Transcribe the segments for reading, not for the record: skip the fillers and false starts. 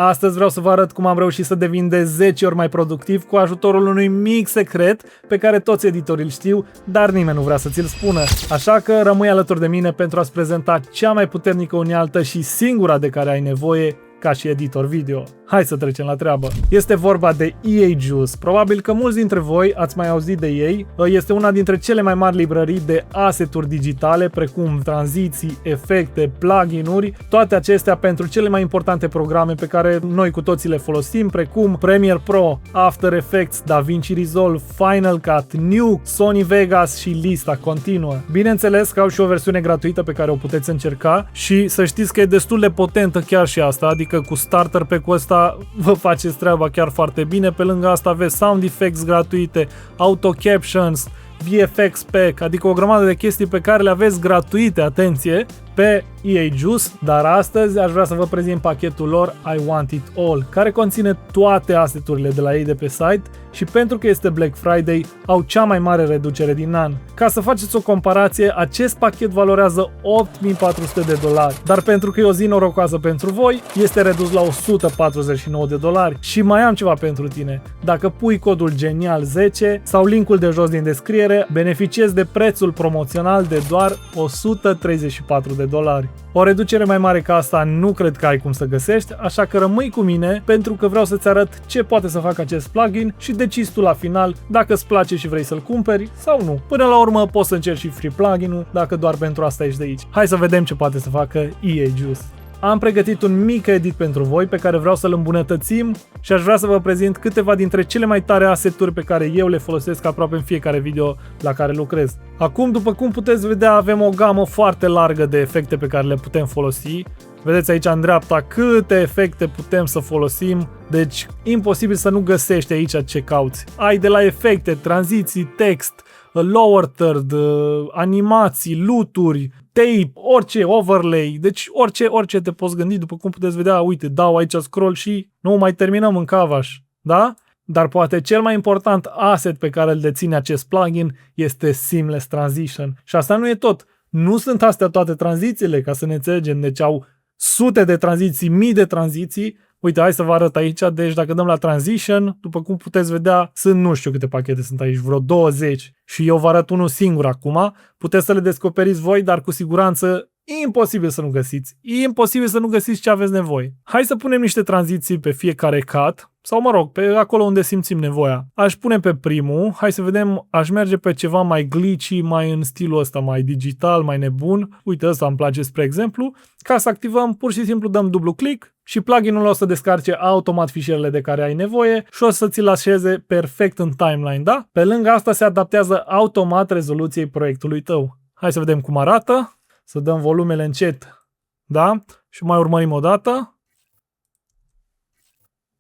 Astăzi vreau să vă arăt cum am reușit să devin de 10 ori mai productiv cu ajutorul unui mic secret pe care toți editorii îl știu, dar nimeni nu vrea să ți-l spună. Așa că rămâi alături de mine pentru a-ți prezenta cea mai puternică unealtă și singura de care ai nevoie ca și editor video. Hai să trecem la treabă. Este vorba de EA Juice. Probabil că mulți dintre voi ați mai auzit de ei. Este una dintre cele mai mari librării de asset-uri digitale, precum tranziții, efecte, plugin-uri, toate acestea pentru cele mai importante programe pe care noi cu toții le folosim, precum Premiere Pro, After Effects, DaVinci Resolve, Final Cut, Nuke, Sony Vegas și lista continuă. Bineînțeles că au și o versiune gratuită pe care o puteți încerca și să știți că e destul de potentă chiar și asta, adică cu starter pack-ul ăsta vă faceți treaba chiar foarte bine. Pe lângă asta aveți sound effects gratuite, auto captions, VFX pack, adică o grămadă de chestii pe care le aveți gratuite, atenție, pe EA Juice, dar astăzi aș vrea să vă prezint pachetul lor I Want It All, care conține toate asset-urile de la ei de pe site și pentru că este Black Friday, au cea mai mare reducere din an. Ca să faceți o comparație, acest pachet valorează $8.400, dar pentru că e o zi norocoasă pentru voi, este redus la $149. Și mai am ceva pentru tine. Dacă pui codul GENIAL10 sau linkul de jos din descriere, beneficiezi de prețul promoțional de doar $134. O reducere mai mare ca asta nu cred că ai cum să găsești, așa că rămâi cu mine pentru că vreau să-ți arăt ce poate să facă acest plugin și decizi tu la final dacă îți place și vrei să-l cumperi sau nu. Până la urmă poți să încerci și free plugin-ul dacă doar pentru asta ești de aici. Hai să vedem ce poate să facă EA Juice. Am pregătit un mic edit pentru voi pe care vreau să-l îmbunătățim și aș vrea să vă prezint câteva dintre cele mai tare asset-uri pe care eu le folosesc aproape în fiecare video la care lucrez. Acum, după cum puteți vedea, avem o gamă foarte largă de efecte pe care le putem folosi. Vedeți aici în dreapta câte efecte putem să folosim, deci imposibil să nu găsești aici ce cauți. Ai de la efecte, tranziții, text, lower third, animații, loot-uri, tape, orice, overlay, deci orice te poți gândi, după cum puteți vedea, uite, dau aici scroll și nu mai terminăm în cavaș, da? Dar poate cel mai important asset pe care îl deține acest plugin este Seamless Transition. Și asta nu e tot. Nu sunt astea toate tranzițiile, ca să ne înțelegem, deci au sute de tranziții, mii de tranziții. Uite, hai să vă arăt aici, deci dacă dăm la Transition, după cum puteți vedea, sunt nu știu câte pachete sunt aici, vreo 20 și eu vă arăt unul singur acum, puteți să le descoperiți voi, dar cu siguranță imposibil să nu găsiți, imposibil să nu găsiți ce aveți nevoie. Hai să punem niște tranziții pe fiecare cut, sau mă rog, pe acolo unde simțim nevoia. Aș pune pe primul, hai să vedem, aș merge pe ceva mai glitchy, mai în stilul ăsta, mai digital, mai nebun. Uite, ăsta îmi place spre exemplu. Ca să activăm, pur și simplu dăm dublu click și pluginul o să descarce automat fișierele de care ai nevoie și o să ți-l așeze perfect în timeline, da? Pe lângă asta se adaptează automat rezoluției proiectului tău. Hai să vedem cum arată. Să dăm volumele încet, da? Și mai urmărim o dată.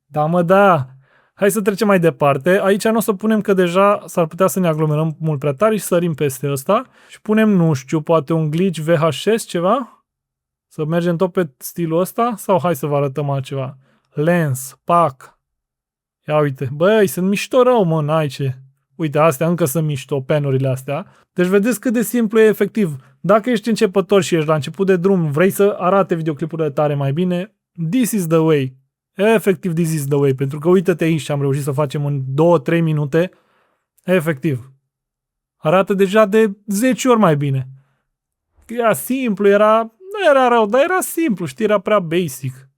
Da, mă, da. Hai să trecem mai departe. Aici nu o să punem că deja s-ar putea să ne aglomerăm mult prea tare și sărim peste ăsta. Și punem, nu știu, poate un glitch VHS, ceva? Să mergem tot pe stilul ăsta? Sau hai să vă arătăm altceva? Lens, pack. Ia uite. Băi, sunt mișto rău, mă, n-ai ce. Uite, astea încă sunt mișto, penurile astea. Deci vedeți cât de simplu e efectiv. Dacă ești începător și ești la început de drum, vrei să arate videoclipurile tare mai bine, this is the way. Efectiv, this is the way. Pentru că uite-te aici ce am reușit să facem în 2-3 minute. Efectiv. Arată deja de 10 ori mai bine. Era simplu, nu era rău, dar era simplu, știi, era prea basic.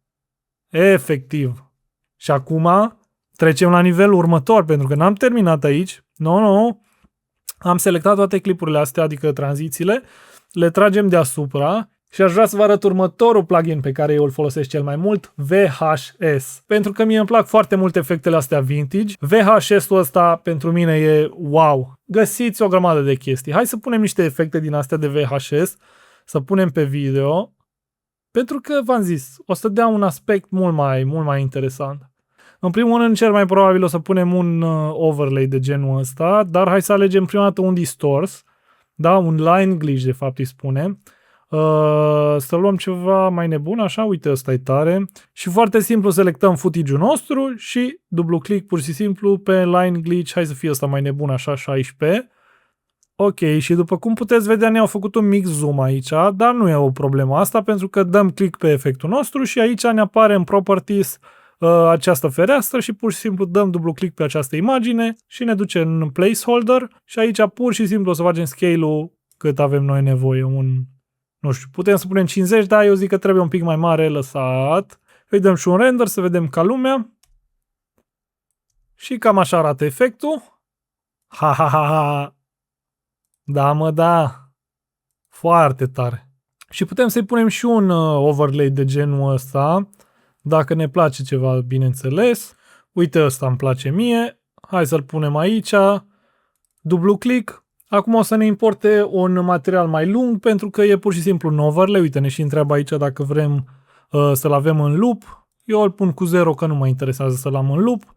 Efectiv. Și acum trecem la nivelul următor, pentru că n-am terminat aici. Nu. Am selectat toate clipurile astea, adică tranzițiile, le tragem deasupra și aș vrea să vă arăt următorul plugin pe care eu îl folosesc cel mai mult, VHS. Pentru că mie îmi plac foarte mult efectele astea vintage. VHS-ul ăsta pentru mine e wow. Găsiți o grămadă de chestii. Hai să punem niște efecte din astea de VHS, să punem pe video, pentru că v-am zis, o să dea un aspect mult mai interesant. În primul rând, cel mai probabil o să punem un overlay de genul ăsta, dar hai să alegem prima dată un distors, da, un line glitch de fapt îi spunem. Să luăm ceva mai nebun, așa, uite, ăsta e tare. Și foarte simplu selectăm footage-ul nostru și dublu click pur și simplu pe line glitch, hai să fie ăsta mai nebun, așa, 16. Ok, și după cum puteți vedea, ne-au făcut un mic zoom aici, dar nu e o problemă asta, pentru că dăm click pe efectul nostru și aici ne apare în Properties această fereastră și pur și simplu dăm dublu click pe această imagine și ne duce în Placeholder și aici pur și simplu o să facem scale-ul cât avem noi nevoie. Nu știu, putem să punem 50, dar eu zic că trebuie un pic mai mare, lăsat. Îi dăm și un render să vedem ca lumea. Și cam așa arată efectul. Ha, ha, ha, ha. Da, mă, da. Foarte tare. Și putem să-i punem și un overlay de genul ăsta, dacă ne place ceva, bineînțeles. Uite, ăsta îmi place mie. Hai să-l punem aici. Dublu click. Acum o să ne importe un material mai lung, pentru că e pur și simplu un overlay. Uite, ne și întreabă aici dacă vrem să-l avem în loop. Eu îl pun cu 0, că nu mă interesează să-l am în loop.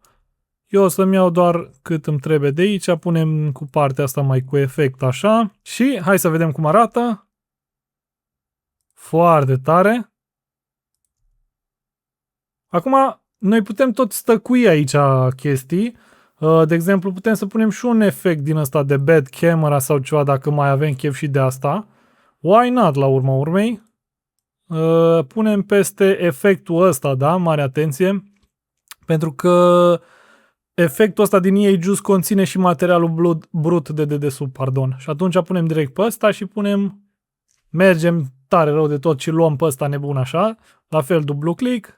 Eu o să-mi iau doar cât îmi trebuie de aici, punem cu partea asta mai cu efect așa și hai să vedem cum arată. Foarte tare. Acum, noi putem tot stăcui aici chestii. De exemplu, putem să punem și un efect din ăsta de bad camera sau ceva dacă mai avem chef și de asta. Why not, la urma urmei? Punem peste efectul ăsta, da? Mare atenție. Pentru că efectul ăsta din EA Juice conține și materialul brut de dedesubt, pardon. Și atunci punem direct pe ăsta și mergem tare rău de tot și luăm pe ăsta nebun așa. La fel, dublu click.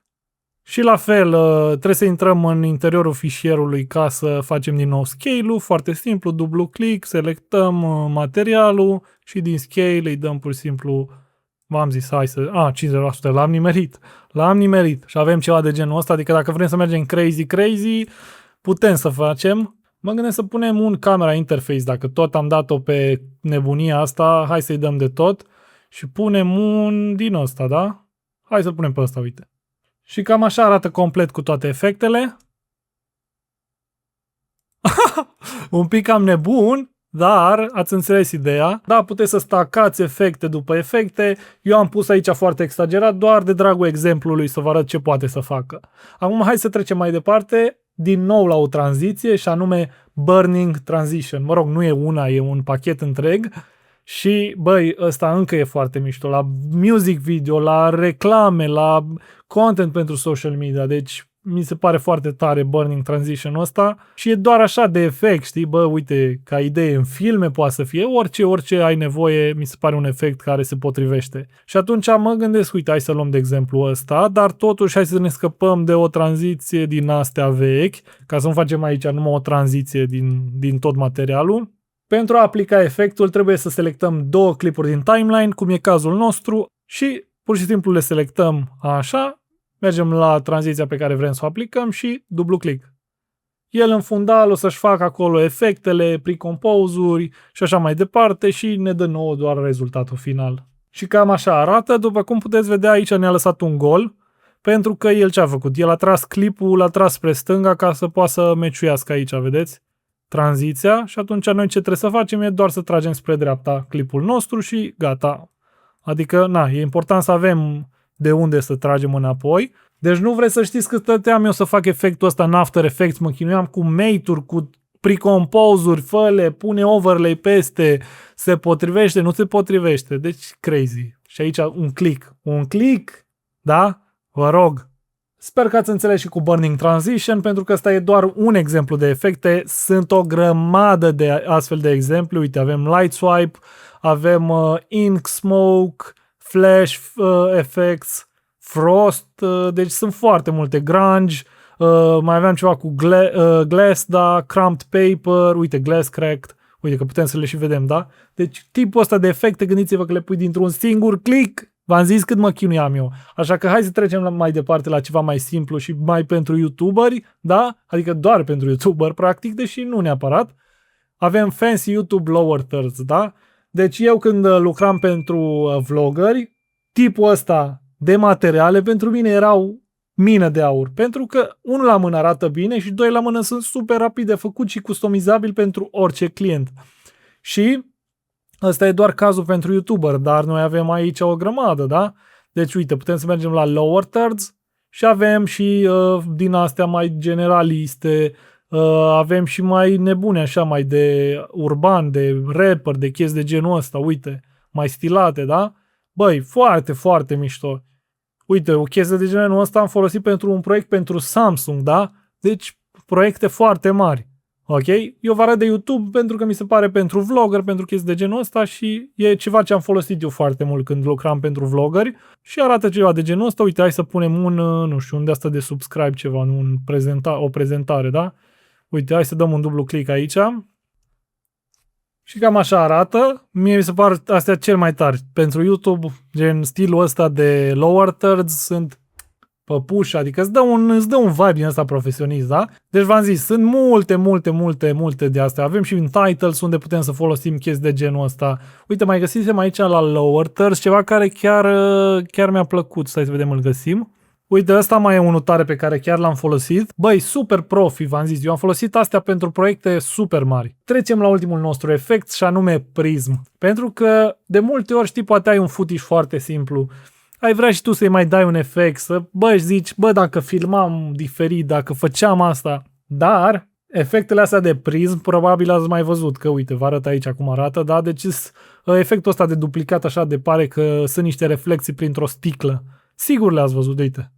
Și la fel, trebuie să intrăm în interiorul fișierului ca să facem din nou scale-ul. Foarte simplu, dublu click, selectăm materialul și din scale îi dăm pur și simplu, v-am zis, hai să... 50%, l-am nimerit. L-am nimerit. Și avem ceva de genul ăsta, adică dacă vrem să mergem crazy, putem să facem. Mă gândesc să punem un camera interface, dacă tot am dat-o pe nebunia asta, hai să-i dăm de tot și punem un din ăsta, da? Hai să-l punem pe ăsta, uite. Și cam așa arată complet cu toate efectele. Un pic cam nebun, dar ați înțeles ideea. Da, puteți să stacați efecte după efecte. Eu am pus aici foarte exagerat, doar de dragul exemplului să vă arăt ce poate să facă. Acum hai să trecem mai departe, din nou la o tranziție și anume Burning Transition. Mă rog, nu e una, e un pachet întreg. Și, băi, ăsta încă e foarte mișto. La music video, la reclame, la content pentru social media. Deci, mi se pare foarte tare Burning Transition-ul ăsta. Și e doar așa de efect, știi? Bă, uite, ca idee în filme poate să fie orice ai nevoie, mi se pare un efect care se potrivește. Și atunci mă gândesc, uite, hai să luăm de exemplu ăsta, dar totuși hai să ne scăpăm de o tranziție din astea vechi, ca să nu facem aici numai o tranziție din tot materialul. Pentru a aplica efectul trebuie să selectăm două clipuri din timeline, cum e cazul nostru, și pur și simplu le selectăm așa, mergem la tranziția pe care vrem să o aplicăm și dublu click. El în fundal o să-și facă acolo efectele, pre-compose-uri și așa mai departe și ne dă nouă doar rezultatul final. Și cam așa arată, după cum puteți vedea aici ne-a lăsat un gol, pentru că el ce a făcut? El a tras clipul, l-a tras spre stânga ca să poată să meciuiască aici, vedeți? Tranziția și atunci noi ce trebuie să facem e doar să tragem spre dreapta clipul nostru și gata. Adică, e important să avem de unde să tragem înapoi. Deci nu vreți să știți cât stăteam eu să fac efectul ăsta în After Effects, mă chinuiam cu mate-uri, cu pre-compose-uri, fă-le, pune overlay peste, se potrivește, nu se potrivește. Deci crazy. Și aici un click, da? Vă rog. Sper că ați înțeles și cu Burning Transition, pentru că ăsta e doar un exemplu de efecte. Sunt o grămadă de astfel de exemple. Uite, avem Light Swipe, avem Ink Smoke, Flash Effects, Frost, deci sunt foarte multe. Grunge, mai aveam ceva cu Glass, da, Cramped Paper, uite, Glass Cracked, uite că putem să le și vedem, da? Deci tipul ăsta de efecte, gândiți-vă că le pui dintr-un singur click. V-am zis cât mă chinuiam eu. Așa că hai să trecem mai departe la ceva mai simplu și mai pentru youtuberi, da? Adică doar pentru youtuberi, practic, deși nu neapărat. Avem Fancy YouTube Lower Thirds, da? Deci eu când lucram pentru vloggeri, tipul ăsta de materiale pentru mine erau mină de aur. Pentru că unul la mână arată bine și doi la mână sunt super rapid de făcut și customizabil pentru orice client. Și ăsta e doar cazul pentru YouTuber, dar noi avem aici o grămadă, da? Deci, uite, putem să mergem la Lower Thirds și avem și din astea mai generaliste, Avem și mai nebune, așa, mai de urban, de rapper, de chestii de genul ăsta, uite, mai stilate, da? Băi, foarte, foarte mișto. Uite, o chestie de genul ăsta am folosit pentru un proiect pentru Samsung, da? Deci, proiecte foarte mari. Ok? Eu vă arăt de YouTube pentru că mi se pare pentru vlogger, pentru chestii de genul ăsta și e ceva ce am folosit eu foarte mult când lucram pentru vloggeri și arată ceva de genul ăsta. Uite, hai să punem un, nu știu, un de asta de subscribe ceva, o prezentare, da? Uite, hai să dăm un dublu click aici. Și cam așa arată. Mie mi se par astea cel mai tari. Pentru YouTube, gen stilul ăsta de lower thirds, sunt păpuși, adică îți dă un vibe din ăsta profesionist, da? Deci v-am zis, sunt multe de astea. Avem și în titles unde putem să folosim chestii de genul ăsta. Uite, mai găsisem aici la lower thirds ceva care chiar mi-a plăcut. Stai să vedem, îl găsim. Uite, ăsta mai e unul tare pe care chiar l-am folosit. Băi, super profi, v-am zis. Eu am folosit astea pentru proiecte super mari. Trecem la ultimul nostru efect și anume prism. Pentru că de multe ori, știi, poate ai un footage foarte simplu. Ai vrea și tu să-i mai dai un efect, zici, dacă filmam diferit, dacă făceam asta. Dar efectele astea de prism, probabil ați mai văzut, că uite, vă arăt aici cum arată, da? Deci efectul ăsta de duplicat așa de pare că sunt niște reflexii printr-o sticlă. Sigur le-ați văzut, uite.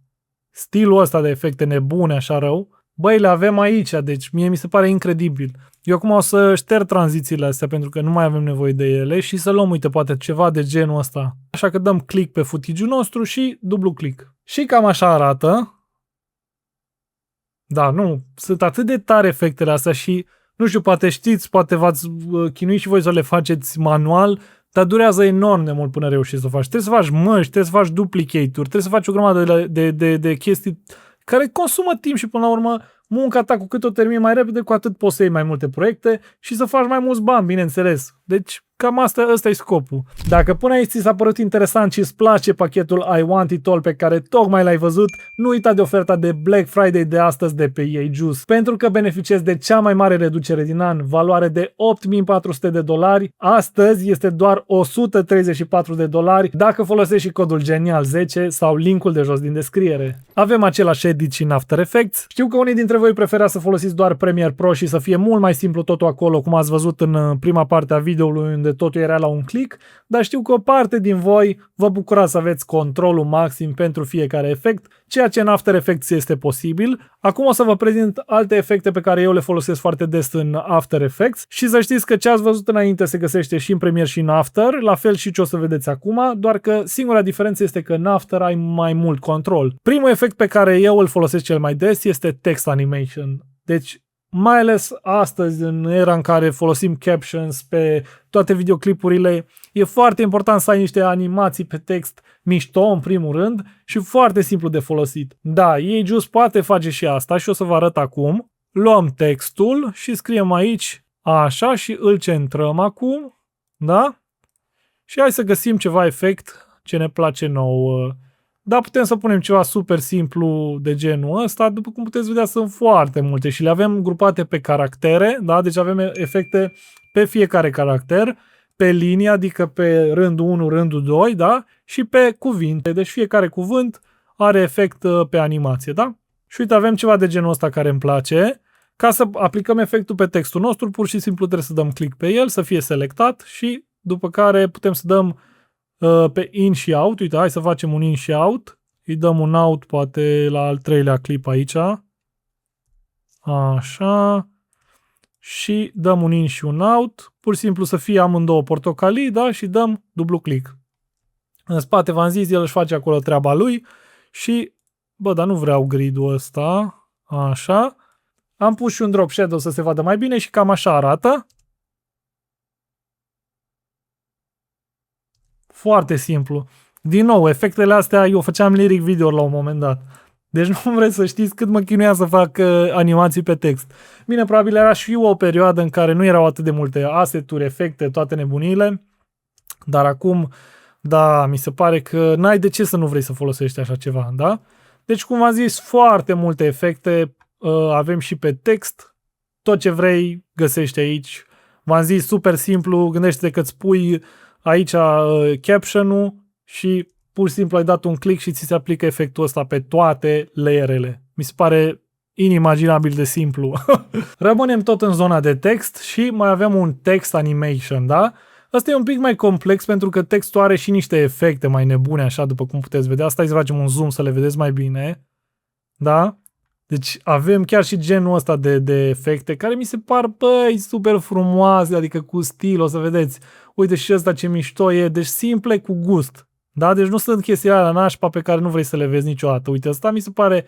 Stilul ăsta de efecte nebune, așa rău, băi, le avem aici, deci mie mi se pare incredibil. Eu acum o să șterg tranzițiile astea pentru că nu mai avem nevoie de ele și să luăm, uite, poate ceva de genul ăsta. Așa că dăm click pe footage-ul nostru și dublu click. Și cam așa arată. Da, nu, sunt atât de tare efectele astea și, nu știu, poate știți, poate v-ați chinuit și voi să le faceți manual, dar durează enorm de mult până reușești să o faci. Trebuie să faci măști, trebuie să faci duplicate-uri, trebuie să faci o grămadă de chestii care consumă timp și până la urmă munca ta cu cât o termini mai repede, cu atât poți să iei mai multe proiecte și să faci mai mulți bani, bineînțeles. Deci cam ăsta e scopul. Dacă până aici ți s-a părut interesant și îți place pachetul I Want It All pe care tocmai l-ai văzut, nu uita de oferta de Black Friday de astăzi de pe EA Juice, pentru că beneficiezi de cea mai mare reducere din an, valoare de $8.400. Astăzi este doar $134 dacă folosești și codul GENIAL10 sau linkul de jos din descriere. Avem același edit și în After Effects. Știu că unii dintre voi preferați să folosiți doar Premiere Pro și să fie mult mai simplu totul acolo, cum ați văzut în prima parte a videoului unde totul era la un click, dar știu că o parte din voi vă bucurați să aveți controlul maxim pentru fiecare efect, ceea ce în After Effects este posibil. Acum o să vă prezint alte efecte pe care eu le folosesc foarte des în After Effects și să știți că ce ați văzut înainte se găsește și în Premiere și în After, la fel și ce o să vedeți acum, doar că singura diferență este că în After ai mai mult control. Primul efect pe care eu îl folosesc cel mai des este text animation. Deci, mai ales astăzi, în era în care folosim captions pe toate videoclipurile, e foarte important să ai niște animații pe text mișto, în primul rând, și foarte simplu de folosit. Da, EA Juice poate face și asta și o să vă arăt acum. Luăm textul și scriem aici așa și îl centrăm acum, da? Și hai să găsim ceva efect ce ne place nouă. Da, putem să punem ceva super simplu de genul ăsta. După cum puteți vedea, sunt foarte multe și le avem grupate pe caractere, da? Deci avem efecte pe fiecare caracter, pe linie, adică pe rândul 1, rândul 2, da? Și pe cuvinte. Deci fiecare cuvânt are efect pe animație, da? Și uite, avem ceva de genul ăsta care îmi place. Ca să aplicăm efectul pe textul nostru, pur și simplu trebuie să dăm click pe el, să fie selectat și după care putem să dăm pe in și out. Uite, hai să facem un in și out. Îi dăm un out poate la al treilea clip aici. Așa. Și dăm un in și un out. Pur și simplu să fie amândouă portocalii, da? Și dăm dublu click. În spate v-am zis, el își face acolo treaba lui și, dar nu vreau grid-ul ăsta. Așa. Am pus și un drop shadow să se vadă mai bine și cam așa arată. Foarte simplu. Din nou, efectele astea eu făceam lyric video la un moment dat. Deci nu vreți să știți cât mă chinuia să fac animații pe text. Bine, probabil era și o perioadă în care nu erau atât de multe asset-uri, efecte, toate nebunile. Dar acum, da, mi se pare că n-ai de ce să nu vrei să folosești așa ceva, da? Deci, cum am zis, foarte multe efecte avem și pe text. Tot ce vrei găsești aici. V-am zis, super simplu, gândește-te că îți pui aici caption-ul și pur și simplu ai dat un click și ți se aplică efectul ăsta pe toate layerele. Mi se pare inimaginabil de simplu. Rămânem tot în zona de text și mai avem un text animation, da? Asta e un pic mai complex pentru că textul are și niște efecte mai nebune, așa, după cum puteți vedea. Asta să facem un zoom să le vedeți mai bine. Da? Deci avem chiar și genul ăsta de efecte care mi se par, băi, super frumoase, adică cu stil, o să vedeți. Uite și ăsta ce mișto e, deci simple cu gust. Da? Deci nu sunt chestiile alea nașpa pe care nu vrei să le vezi niciodată. Uite, ăsta mi se pare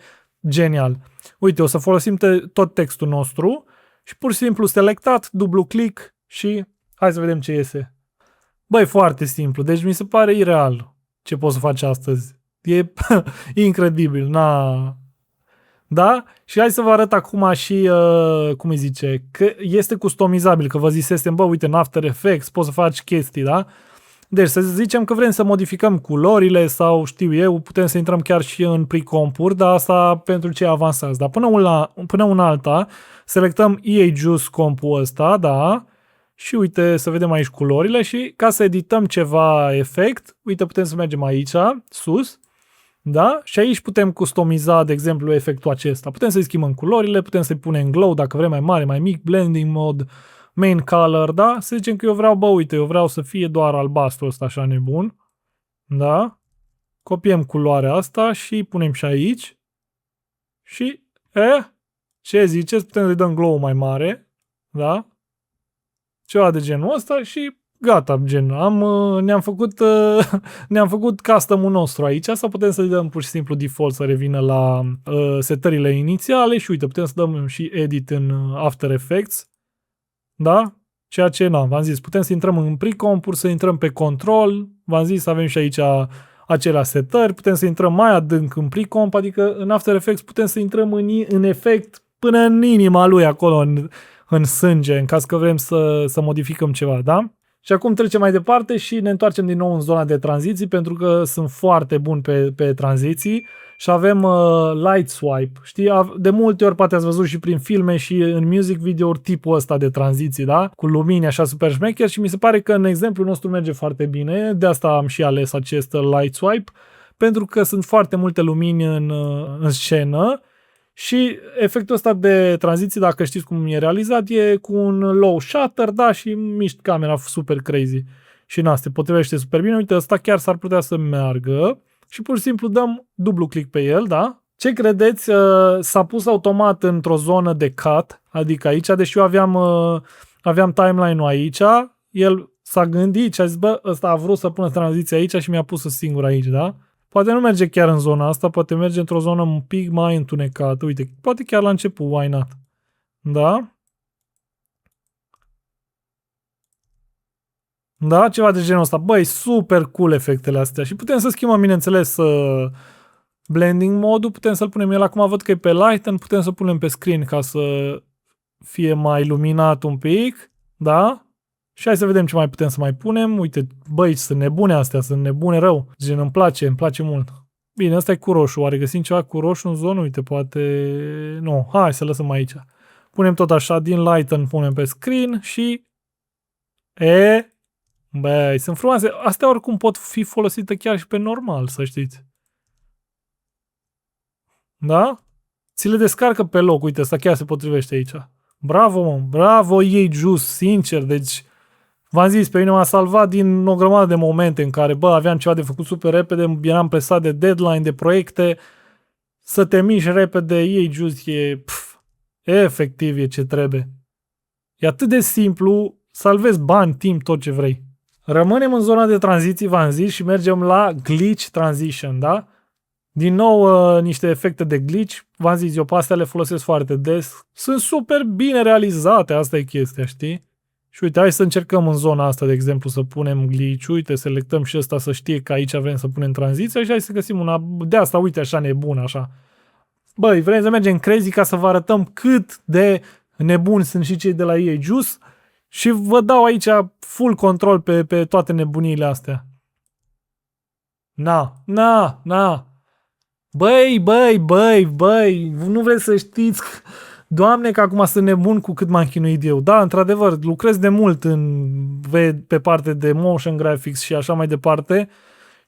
genial. Uite, o să folosim tot textul nostru și pur și simplu selectat, dublu click și hai să vedem ce iese. Băi, foarte simplu, deci mi se pare ireal ce poți să faci astăzi. E incredibil, Da? Și hai să vă arăt acum și, cum îi zice, că este customizabil, că vă zisesem, bă, uite, în After Effects poți să faci chestii, da? Deci să zicem că vrem să modificăm culorile sau știu eu, putem să intrăm chiar și în pre-compuri, dar asta pentru cei avansați. Dar până una alta, selectăm EA Juice compul ăsta, da? Și uite, să vedem aici culorile și ca să edităm ceva efect, uite, putem să mergem aici, sus, da? Și aici putem customiza, de exemplu, efectul acesta. Putem să-i schimbăm culorile, putem să-i punem glow dacă vrem mai mare, mai mic, blending mode, main color, da? Să zicem că eu vreau, bă, uite, eu vreau să fie doar albastru ăsta așa nebun, da? Copiem culoarea asta și punem și aici. Și, ce ziceți? Putem să-i dăm glow mai mare, da? Ceva de genul ăsta și gata, gen, ne-am făcut custom-ul nostru aici sau putem să dăm pur și simplu default să revină la setările inițiale și uite, putem să dăm și edit în After Effects, da? Ceea ce, v-am zis, putem să intrăm în pre-compuri, să intrăm pe control, v-am zis, avem și aici acelea setări, putem să intrăm mai adânc în pre-comp, adică în After Effects putem să intrăm în efect până în inima lui acolo, în sânge, în caz că vrem să modificăm ceva, da? Și acum trecem mai departe și ne întoarcem din nou în zona de tranziții, pentru că sunt foarte buni pe tranziții și avem light swipe. Știi, de multe ori poate ați văzut și prin filme și în music video-uri tipul ăsta de tranziții, da? Cu lumini așa super șmecher și mi se pare că în exemplul nostru merge foarte bine, de asta am și ales acest light swipe, pentru că sunt foarte multe lumini în scenă. Și efectul ăsta de tranziție, dacă știți cum e realizat, e cu un low shutter, da, și miști camera super crazy. Și în asta potrivește super bine. Uite, ăsta chiar s-ar putea să meargă și pur și simplu dăm dublu click pe el, da? Ce credeți? S-a pus automat într-o zonă de cut, adică aici, deși eu aveam timeline-ul aici, el s-a gândit și a zis, bă, ăsta a vrut să pună tranziția aici și mi-a pus-o singur aici, da? Poate nu merge chiar în zona asta, poate merge într-o zonă un pic mai întunecată. Uite, poate chiar la început, why not? Da? Da? Ceva de genul ăsta. Băi, super cool efectele astea. Și putem să schimbăm, bineînțeles, blending modul. Putem să-l punem, el acum văd că e pe lighten, putem să punem pe screen ca să fie mai luminat un pic. Da? Și hai să vedem ce mai putem să mai punem. Uite, băi, sunt nebune astea, sunt nebune rău. Gen, îmi place mult. Bine, asta e cu roșu. Oare găsim ceva cu roșu în zonă? Uite, poate... Nu, hai să lăsăm aici. Punem tot așa, din lighten punem pe screen și... Băi, sunt frumoase. Astea oricum pot fi folosite chiar și pe normal, să știți. Da? Ți le descarcă pe loc. Uite, asta chiar se potrivește aici. Bravo, mă, bravo EA Juice, sincer, deci... V-am zis, pe mine m-a salvat din o grămadă de momente în care, bă, aveam ceva de făcut super repede, eram presat de deadline, de proiecte, să te miști repede, EA Juice efectiv e ce trebuie. E atât de simplu, salvezi bani, timp, tot ce vrei. Rămânem în zona de tranziții, v-am zis, și mergem la glitch transition, da? Din nou, niște efecte de glitch, v-am zis, eu pe astea le folosesc foarte des, sunt super bine realizate, asta e chestia, știi? Și uite, hai să încercăm în zona asta, de exemplu, să punem glitch, uite, selectăm și ăsta să știe că aici vrem să punem tranziția și hai să găsim una de asta, uite, așa nebună, așa. Băi, vrem să mergem crazy ca să vă arătăm cât de nebuni sunt și cei de la EA Juice și vă dau aici full control pe toate nebuniile astea. Na. Băi, nu vreți să știți că... Doamne, că acum sunt nebun cu cât m-am chinuit eu. Da, într-adevăr, lucrez de mult pe parte de motion graphics și așa mai departe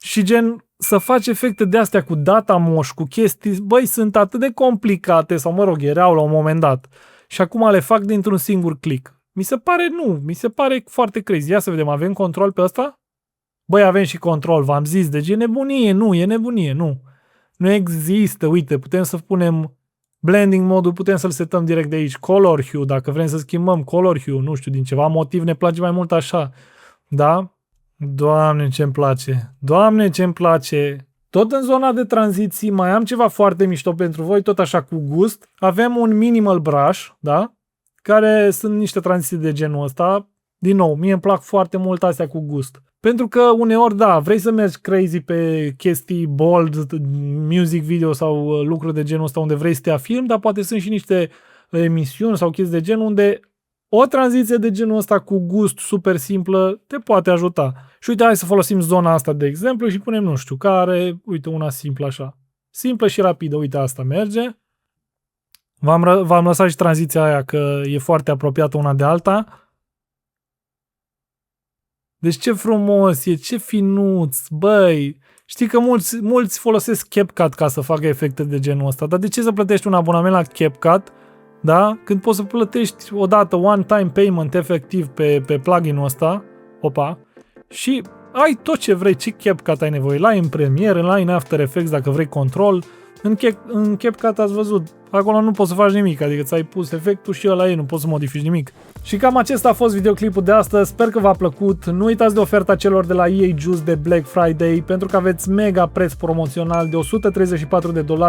și gen, să faci efecte de astea cu data moș, cu chestii, băi, sunt atât de complicate, sau mă rog, erau la un moment dat. Și acum le fac dintr-un singur click. Mi se pare foarte crazy. Ia să vedem, avem control pe ăsta? Băi, avem și control, v-am zis, deci e nebunie, nu. Nu există, uite, putem să punem blending modul, putem să-l setăm direct de aici, color hue, dacă vrem să schimbăm color hue, nu știu, din ceva motiv ne place mai mult așa, da? Doamne, ce-mi place! Tot în zona de tranziții mai am ceva foarte mișto pentru voi, tot așa cu gust. Avem un minimal brush, da? Care sunt niște tranziții de genul ăsta. Din nou, mie îmi plac foarte mult astea cu gust. Pentru că uneori, da, vrei să mergi crazy pe chestii bold, music video sau lucruri de genul ăsta unde vrei să te afirmi, dar poate sunt și niște emisiuni sau chestii de genul unde o tranziție de genul ăsta cu gust super simplă te poate ajuta. Și uite, hai să folosim zona asta de exemplu și punem, nu știu, care, uite, una simplă așa. Simplă și rapidă, uite, asta merge. V-am lăsat și tranziția aia că e foarte apropiată una de alta. Deci ce frumos e, ce finuț, băi. Știi că mulți folosesc CapCut ca să facă efecte de genul ăsta, dar de ce să plătești un abonament la CapCut, da? Când poți să plătești odată one-time payment efectiv pe plugin-ul ăsta, opa, și ai tot ce vrei, ce CapCut ai nevoie, la în Premiere, la în After Effects dacă vrei control, în CapCut ați văzut, acolo nu poți să faci nimic, adică ți-ai pus efectul și ăla e, nu poți să modifici nimic. Și cam acesta a fost videoclipul de astăzi, sper că v-a plăcut, nu uitați de oferta celor de la EA Juice de Black Friday, pentru că aveți mega preț promoțional de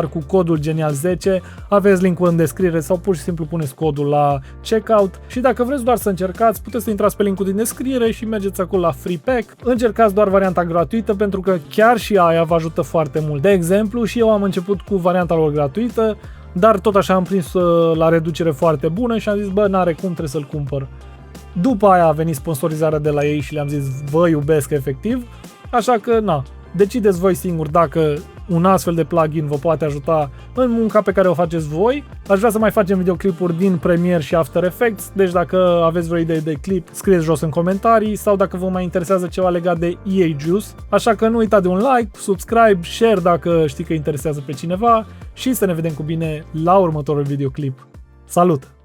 $134 cu codul GENIAL10, aveți linkul în descriere sau pur și simplu puneți codul la checkout și dacă vreți doar să încercați, puteți să intrați pe linkul din descriere și mergeți acolo la Free Pack, încercați doar varianta gratuită pentru că chiar și aia vă ajută foarte mult. De exemplu, și eu am început cu varianta lor gratuită, dar tot așa am prins la reducere foarte bună și am zis, bă, n-are cum, trebuie să-l cumpăr. După aia a venit sponsorizarea de la ei și le-am zis, vă iubesc efectiv, așa că, na, decideți voi singuri dacă un astfel de plugin vă poate ajuta în munca pe care o faceți voi. Aș vrea să mai facem videoclipuri din Premiere și After Effects, deci dacă aveți vreo idee de clip, scrieți jos în comentarii sau dacă vă mai interesează ceva legat de EA Juice. Așa că nu uitați de un like, subscribe, share dacă știi că interesează pe cineva și să ne vedem cu bine la următorul videoclip. Salut!